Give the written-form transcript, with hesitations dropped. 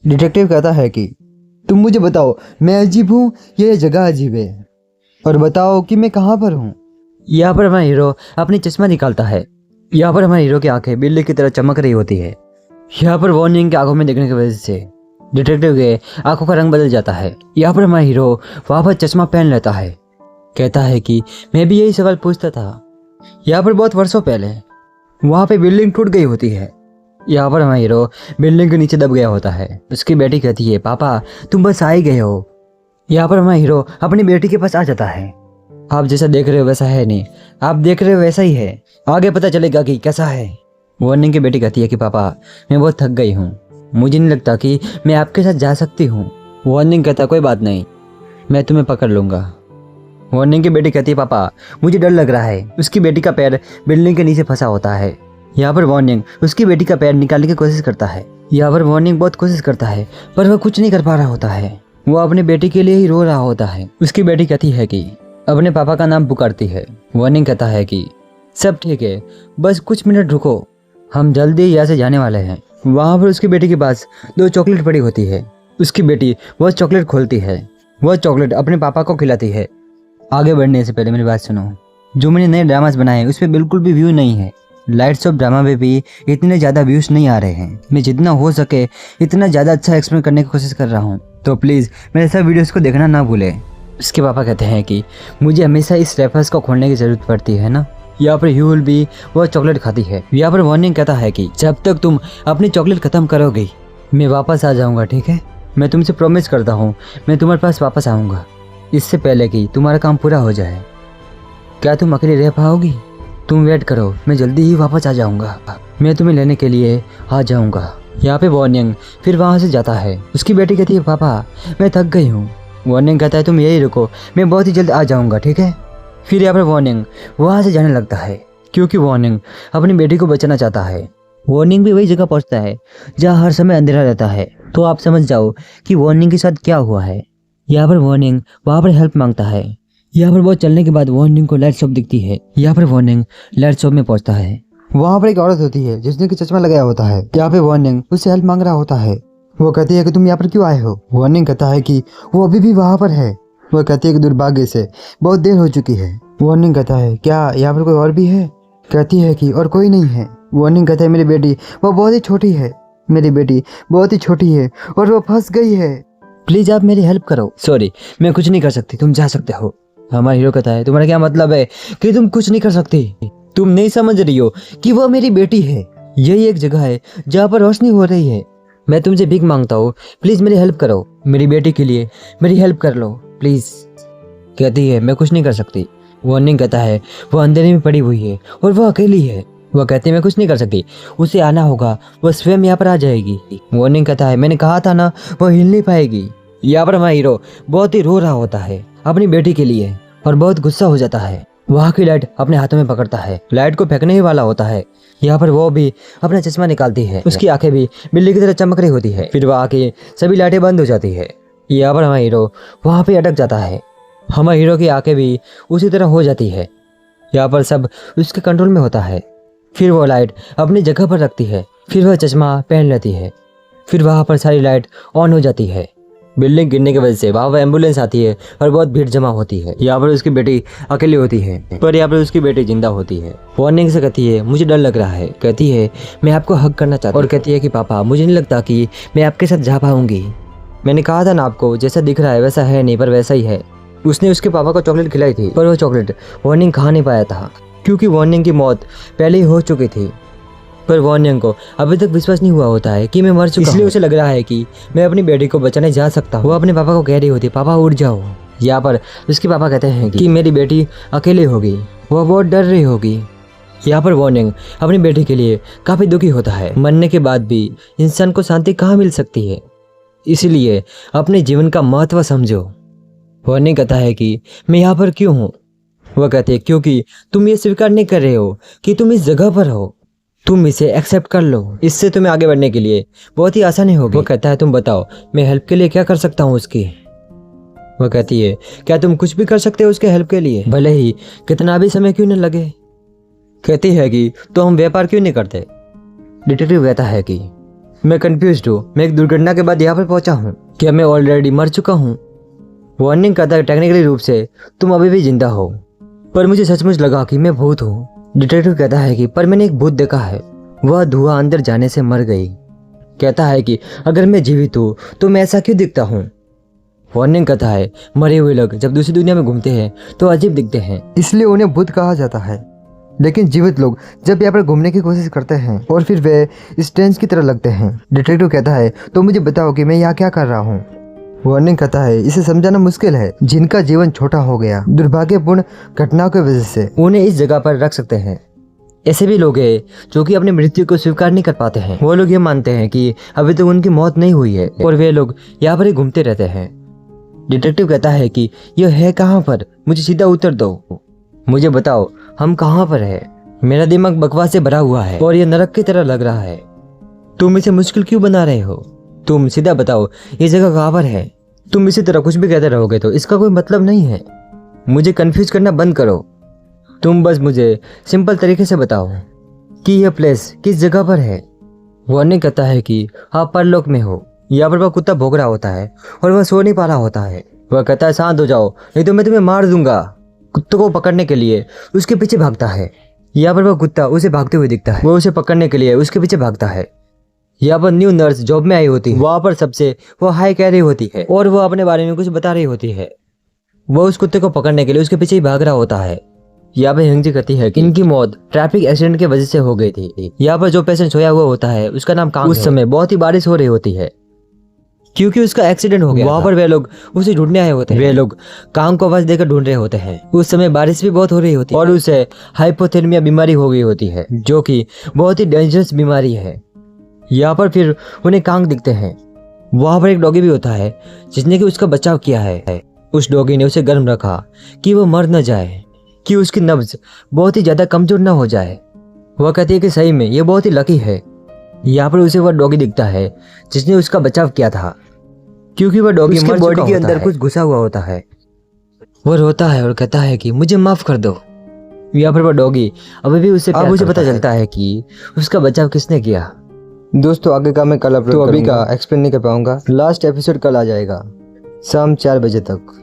Detective कहता है कि तुम मुझे बताओ मैं अजीब हूँ या ये जगह अजीब है, और बताओ कि मैं कहाँ पर हूँ। यहाँ पर हमारा हीरो अपनी चश्मा निकालता है। यहाँ पर हमारे हीरो की आंखें बिल्ली की तरह चमक रही होती है। यहाँ पर वार्निंग की आंखों में देखने की वजह से डिटेक्टिव के आंखों का रंग बदल जाता है। यहाँ पर हमारा हीरो वापस चश्मा पहन लेता है। कहता है कि मैं भी यही सवाल पूछता था। यहाँ पर बहुत वर्षों पहले वहाँ पे बिल्डिंग टूट गई होती है। यहाँ पर हमारा हीरो बिल्डिंग के नीचे दब गया होता है। उसकी बेटी कहती है पापा तुम बस आ ही गए हो। यहाँ पर हमारा हीरो अपनी बेटी के पास आ जाता है। आप जैसा देख रहे हो वैसा है नहीं, आप देख रहे हो वैसा ही है, आगे पता चलेगा कि कैसा है। वार्निंग की बेटी कहती है कि पापा मैं बहुत थक गई हूँ, मुझे नहीं लगता कि मैं आपके साथ जा सकती हूँ। वार्निंग कहता कोई बात नहीं, मैं तुम्हें पकड़ लूँगा। वार्निंग की बेटी कहती है पापा मुझे डर लग रहा है। उसकी बेटी का पैर बिल्डिंग के नीचे फंसा होता है। यहाँ पर वार्निंग उसकी बेटी का पैर निकालने की कोशिश करता है। यहाँ पर वार्निंग बहुत कोशिश करता है पर वह कुछ नहीं कर पा रहा होता है। वो अपनी बेटी के लिए ही रो रहा होता है। उसकी बेटी कहती है कि अपने पापा का नाम पुकारती है। वार्निंग कहता है कि सब ठीक है, बस कुछ मिनट रुको, हम जल्दी यहाँ से जाने वाले हैं। वहाँ पर उसकी बेटी के पास 2 चॉकलेट पड़ी होती है। उसकी बेटी वह चॉकलेट खोलती है, वह चॉकलेट अपने पापा को खिलाती है। आगे बढ़ने से पहले मेरी बात सुनो, जो मैंने नए ड्रामास बनाए हैं उस पर बिल्कुल भी व्यू नहीं है। लाइट्स ऑफ ड्रामा में भी इतने ज़्यादा व्यूज़ नहीं आ रहे हैं। मैं जितना हो सके इतना ज़्यादा अच्छा एक्सप्लेन करने की कोशिश कर रहा हूँ, तो प्लीज़ मेरे सब वीडियोस को देखना ना भूलें। उसके पापा कहते हैं कि मुझे हमेशा इस रेफर्स को खोलने की ज़रूरत पड़ती है ना। यहाँ पर ह्यूल भी वह चॉकलेट खाती है। यहाँ पर वार्निंग कहता है कि जब तक तुम अपनी चॉकलेट ख़त्म करोगी मैं वापस आ जाऊँगा, ठीक है? मैं तुमसे प्रॉमिस करता हूँ मैं तुम्हारे पास वापस आऊँगा, इससे पहले कि तुम्हारा काम पूरा हो जाए। क्या तुम अकेले रह पाओगी? तुम वेट करो, मैं जल्दी ही वापस आ जाऊँगा, मैं तुम्हें लेने के लिए आ जाऊँगा। यहाँ पे वार्निंग फिर वहाँ से जाता है। उसकी बेटी कहती है पापा मैं थक गई हूँ। वार्निंग कहता है तुम यही रुको, मैं बहुत ही जल्द आ जाऊँगा, ठीक है? फिर यहाँ पर वार्निंग वहाँ से जाने लगता है क्योंकि वार्निंग अपनी बेटी को बचाना चाहता है। वार्निंग भी वही जगह पहुँचता है जहाँ हर समय अंधेरा रहता है। तो आप समझ जाओ कि वार्निंग के साथ क्या हुआ है। यहाँ पर वार्निंग वहाँ पर हेल्प मांगता है। यहाँ पर बहुत चलने के बाद वार्निंग को लाइट शॉप दिखती है। यहाँ पर वार्निंग लाइट शॉप में पहुँचता है। वहाँ पर एक औरत होती है जिसने कि चश्मा लगाया होता है। यहाँ पे वार्निंग उससे हेल्प मांग रहा होता है। वो कहती है कि तुम यहाँ पर क्यों आए हो? वार्निंग कहता है कि वो अभी भी वहाँ पर है। वो कहती है कि दुर्भाग्य से बहुत देर हो चुकी है। वार्निंग कहता है क्या यहाँ पर कोई और भी है? कहती है कि और कोई नहीं है। वार्निंग कहता है मेरी बेटी वो बहुत ही छोटी है, मेरी बेटी बहुत ही छोटी है और वो फंस गई है, प्लीज़ आप मेरी हेल्प करो। सॉरी मैं कुछ नहीं कर सकती, तुम जा सकते हो। हमारा हीरो कहता है तुम्हारा क्या मतलब है कि तुम कुछ नहीं कर सकती? तुम नहीं समझ रही हो कि वो मेरी बेटी है। यही एक जगह है जहाँ पर रोशनी हो रही है। मैं तुमसे भीख मांगता हूँ, प्लीज़ मेरी हेल्प करो, मेरी बेटी के लिए मेरी हेल्प कर लो प्लीज़। कहती है मैं कुछ नहीं कर सकती। वार्निंग कहता है वो अंधेरे में पड़ी हुई है और वो अकेली है। वह कहती है मैं कुछ नहीं कर सकती, उसे आना होगा, वह स्वयं यहाँ पर आ जाएगी। वार्निंग कहता है मैंने कहा था ना वो हिल नहीं पाएगी। यहाँ पर हमारा हीरो बहुत ही रो रहा होता है अपनी बेटी के लिए और बहुत गुस्सा हो जाता है। वहाँ की लाइट अपने हाथों में पकड़ता है, लाइट को फेंकने ही वाला होता है। यहाँ पर वो भी अपना चश्मा निकालती है, उसकी आंखें भी बिल्ली की तरह चमक रही होती है। फिर वहाँ की सभी लाइटें बंद हो जाती है। यहाँ पर हमारा हीरो वहाँ पे अटक जाता है। हमारे हीरो की आंखें भी उसी तरह हो जाती है। यहाँ पर सब उसके कंट्रोल में होता है। फिर वो लाइट अपनी जगह पर रखती है, फिर वह चश्मा पहन लेती है। फिर वहाँ पर सारी लाइट ऑन हो जाती है। बिल्डिंग गिरने की वजह से वहाँ पर एम्बुलेंस आती है और बहुत भीड़ जमा होती है। यहाँ पर उसकी बेटी अकेली होती है पर यहाँ पर उसकी बेटी जिंदा होती है। वार्निंग से कहती है मुझे डर लग रहा है। कहती है मैं आपको हक करना चाहती हूँ और कहती है कि पापा मुझे नहीं लगता कि मैं आपके साथ जा पाऊंगी। मैंने कहा था ना आपको, जैसा दिख रहा है वैसा है नहीं पर वैसा ही है। उसने उसके पापा को चॉकलेट खिलाई थी पर वो चॉकलेट वार्निंग खा नहीं पाया था क्योंकि वार्निंग की मौत पहले ही हो चुकी थी। पर वार्निंग को अभी तक विश्वास नहीं हुआ होता है कि मैं मर चुका हूं। इसलिए उसे लग रहा है कि मैं अपनी बेटी को बचाने जा सकता हूँ। वो अपने पापा को कह रही होती पापा उठ जाओ। यहाँ पर उसके पापा कहते हैं कि मेरी बेटी अकेली होगी, वो बहुत डर रही होगी। यहाँ पर वार्निंग अपनी बेटी के लिए काफ़ी दुखी होता है। मरने के बाद भी इंसान को शांति कहाँ मिल सकती है, इसलिए अपने जीवन का महत्व समझो। वार्निंग कहता है कि मैं यहाँ पर क्यों हूँ? वह कहते हैं क्योंकि तुम ये स्वीकार नहीं कर रहे हो कि तुम इस जगह पर हो, तुम इसे एक्सेप्ट कर लो, इससे तुम्हें आगे बढ़ने के लिए बहुत ही आसानी होगी। वो कहता है तुम बताओ मैं हेल्प के लिए क्या कर सकता हूँ उसकी? वह कहती है क्या तुम कुछ भी कर सकते हो उसके हेल्प के लिए, भले ही कितना भी समय क्यों न लगे? कहती है कि तो हम व्यापार क्यों नहीं करते? डिटेक्टिव कहता है कि मैं कंफ्यूज हूँ। मैं एक दुर्घटना के बाद यहाँ पर पहुंचा हूँ। क्या मैं ऑलरेडी मर चुका हूँ? वार्निंग कहता है टेक्निकली रूप से तुम अभी भी जिंदा हो, पर मुझे सचमुच लगा कि मैं भूत हूँ। डिटेक्टिव कहता है कि पर मैंने एक भूत देखा है, वह धुआं अंदर जाने से मर गई। कहता है कि अगर मैं जीवित हूँ तो मैं ऐसा क्यों दिखता हूँ? वार्निंग कहता है मरे हुए लोग जब दूसरी दुनिया में घूमते हैं तो अजीब दिखते हैं, इसलिए उन्हें भूत कहा जाता है। लेकिन जीवित लोग जब यहाँ पर घूमने की कोशिश करते हैं और फिर वे स्ट्रेंज की तरह लगते हैं। डिटेक्टिव कहता है तो मुझे बताओ कि मैं यहाँ क्या कर रहा हूँ। वार्निंग कहता है इसे समझाना मुश्किल है, जिनका जीवन छोटा हो गया दुर्भाग्यपूर्ण घटनाओं की वजह से, उन्हें इस जगह पर रख सकते हैं। ऐसे भी लोग हैं जो कि अपनी मृत्यु को स्वीकार नहीं कर पाते हैं। वो लोग ये मानते हैं कि अभी तक उनकी मौत नहीं हुई है और वे लोग यहाँ पर ही घूमते रहते हैं। डिटेक्टिव कहता है कि यह है कहाँ पर, मुझे सीधा उत्तर दो, मुझे बताओ हम कहाँ पर है। मेरा दिमाग बकवास से भरा हुआ है और यह नरक की तरह लग रहा है। तुम इसे मुश्किल क्यों बना रहे हो? तुम सीधा बताओ ये जगह कहाँ पर है। तुम इसी तरह कुछ भी कहते रहोगे तो इसका कोई मतलब नहीं है। मुझे कंफ्यूज करना बंद करो। तुम बस मुझे सिंपल तरीके से बताओ कि यह प्लेस किस जगह पर है। वार्निंग कहता है कि आप परलोक में हो। यहाँ पर वह कुत्ता भौंक रहा होता है और वह सो नहीं पा रहा होता है। वह कहता है शांत हो जाओ नहीं तो मैं तुम्हें मार दूंगा। कुत्ते को पकड़ने के लिए उसके पीछे भागता है। यहाँ पर वह कुत्ता उसे भागते हुए दिखता है। वह उसे पकड़ने के लिए उसके पीछे भागता है। यहाँ पर न्यू नर्स जॉब में आई होती है। वहाँ पर सबसे वो हाई कह रही होती है और वो अपने बारे में कुछ बता रही होती है। वो उस कुत्ते को पकड़ने के लिए उसके पीछे ही भाग रहा होता है। यहाँ पर हिंगजी कहती है कि इनकी मौत ट्रैफिक एक्सीडेंट की वजह से हो गई थी। यहाँ पर जो पेशेंट सोया हुआ होता है उसका नाम कांग है। उस समय बहुत ही बारिश हो रही होती है क्योंकि उसका एक्सीडेंट हो गया। वहाँ पर वे लोग उसे ढूंढने आए होते हैं। वे लोग कांग को आवाज देकर ढूंढ रहे होते हैं। उस समय बारिश भी बहुत हो रही होती है और उसे हाइपोथर्मिया बीमारी हो गई होती है जो कि बहुत ही डेंजरस बीमारी है। यहाँ पर फिर उन्हें कांग दिखते हैं। वहाँ पर एक डॉगी भी होता है जिसने कि उसका बचाव किया है। उस डॉगी ने उसे गर्म रखा कि वो मर न जाए, कि उसकी नब्ज बहुत ही ज्यादा कमजोर न हो जाए। वह कहती है कि सही में ये बहुत ही लकी है। यहाँ पर उसे वह डॉगी दिखता है जिसने उसका बचाव किया था, क्योंकि वह डॉगी उसकी बॉडी के अंदर कुछ घुसा हुआ होता है। वह रोता है और कहता है कि मुझे माफ कर दो। यहाँ पर वह डॉगी अभी भी उससे प्यार मुझे पता चलता है कि उसका बचाव किसने किया। दोस्तों आगे का मैं कल अपलोड करूंगा। अभी का एक्सप्लेन नहीं कर पाऊंगा। लास्ट एपिसोड कल आ जाएगा शाम 4 बजे तक।